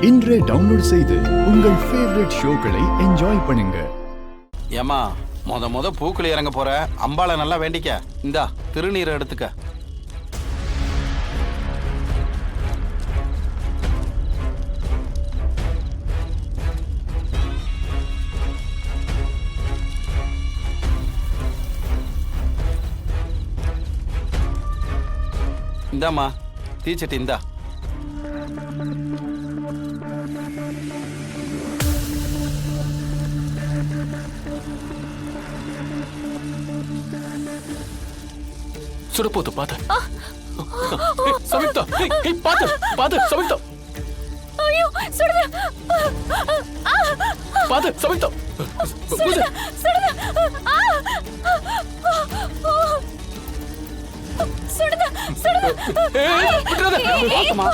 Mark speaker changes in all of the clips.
Speaker 1: இன்றே டவுன்லோட் செய்து உங்கள் ஃபேவரட் ஷோக்களை என்ஜாய் பண்ணுங்க.
Speaker 2: ஏமா முத பூக்கள் இறங்க போற அம்பாளை நல்லா வேண்டிக்க. இந்தா திருநீரை எடுத்துக்க. இந்தாம்மா தீச்சட்டி இந்தா.
Speaker 3: சுடப்போது பாத்து சமிக்தா, பாத்து பாத்து சமிக்தா,
Speaker 4: ஐயோ சுடுது,
Speaker 3: பாத்து சமிக்தா,
Speaker 4: சுடுது சுடுது சுடுது.
Speaker 3: விட்டுறாத.
Speaker 2: பாத்துமா.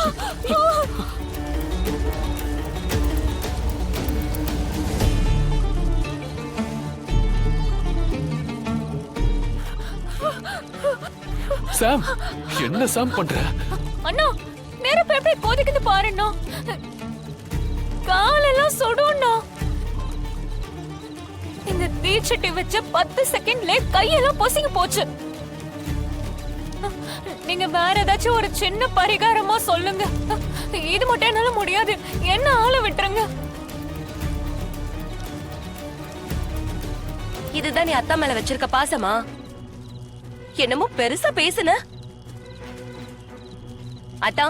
Speaker 3: சாம், என்ன சாம் பண்ற?
Speaker 4: அண்ணா நெருப்பு எப்படி கொதிக்குது பாருண்ணா, காலெல்லாம் சுடுண்ணா. இந்த தீச்சட்டி வச்ச 10 செகண்ட்ல கையெல்லாம் பொசுங்கி போச்சு. நீங்க வேற ஏதாச்சும் ஒரு சின்ன பரிகாரமா சொல்லுங்க. இது மட்டும் என்னால முடியாது, என்ன ஆள விட்டுருங்க.
Speaker 5: இதுதான் நீ அத்தா மேல வச்சிருக்க பாசமா? என்னமோ பெருசா பேசுன. அத்தா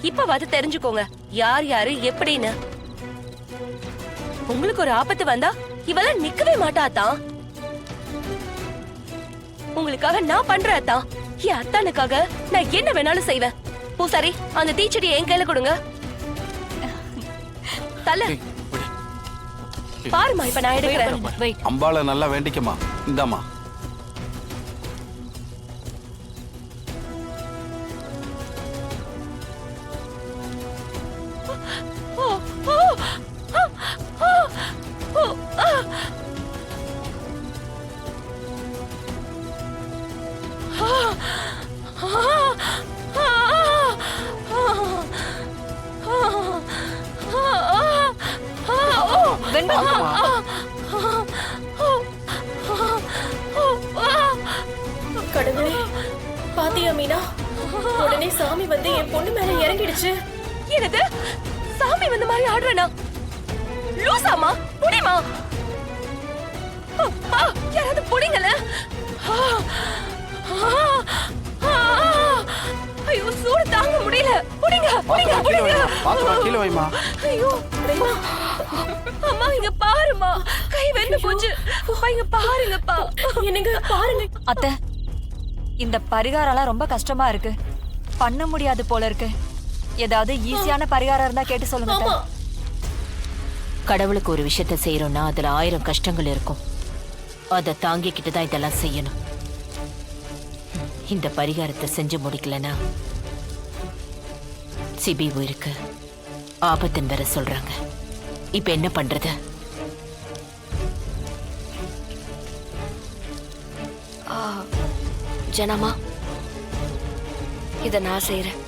Speaker 5: இப்பவாது தெரிஞ்சுக்கோங்க யார் யாரு எப்படின்னு. உங்களுக்கு ஒரு ஆபத்து வந்தா இவெல்லாம் நிக்கவே மாட்டாத்தா. உங்களுக்காக நான் பண்றேன் அத்தா. என் அத்தானுக்காக நான் என்ன வேணாலும் செய்வேன். பூசாரி அந்த தீச்செடி என் கையில கொடுங்க. தல பாருமா, இப்ப நான் எடுக்கிறேன்.
Speaker 2: அம்பாளை நல்லா வேண்டிக்கமா. இந்தாமா.
Speaker 6: கடவுளே, பாத்தியா மீனா? உடனே சாமி வந்து என் பொண்ணு மேல இறங்கிடுச்சு.
Speaker 5: என்னது சாமி வந்த மாதிரி ஆடுறனா? லூசாமா, புடிமா. யாராவது புடிங்கல. ஐயோ சூடு தாங்க முடியல. புடிங்க புடிங்க புடிங்க.
Speaker 2: பாத்துமா, கீழ வைமா.
Speaker 5: ஐயோ அம்மா இங்க பாருமா, கை வெந்து போச்சு. அப்பா இங்க பாருங்கப்பா.
Speaker 6: என்னங்க பாருங்க.
Speaker 4: அத்தை, இந்த பரிகாரம்லாம் ரொம்ப கஷ்டமா இருக்கு, பண்ண முடியாது போல இருக்கு. ஏதாவது ஈஸியான பரிகாரம் இருந்தா கேட்டு சொல்லுங்க அத்தை.
Speaker 7: கடவுளுக்கு ஒரு விஷயத்த செய்யறோம்னா அதுல 1000 கஷ்டங்கள் இருக்கும். அதை தாங்கிக்கிட்டு தான் இதெல்லாம் செய்யணும். இந்த பரிகாரத்தை செஞ்சு முடிக்கலனா சிபி உயிருக்கு ஆபத்துன்னு வேற சொல்றாங்க. இப்ப என்ன பண்றது?
Speaker 5: ஜனமா, இத நான் செய்யறேன்.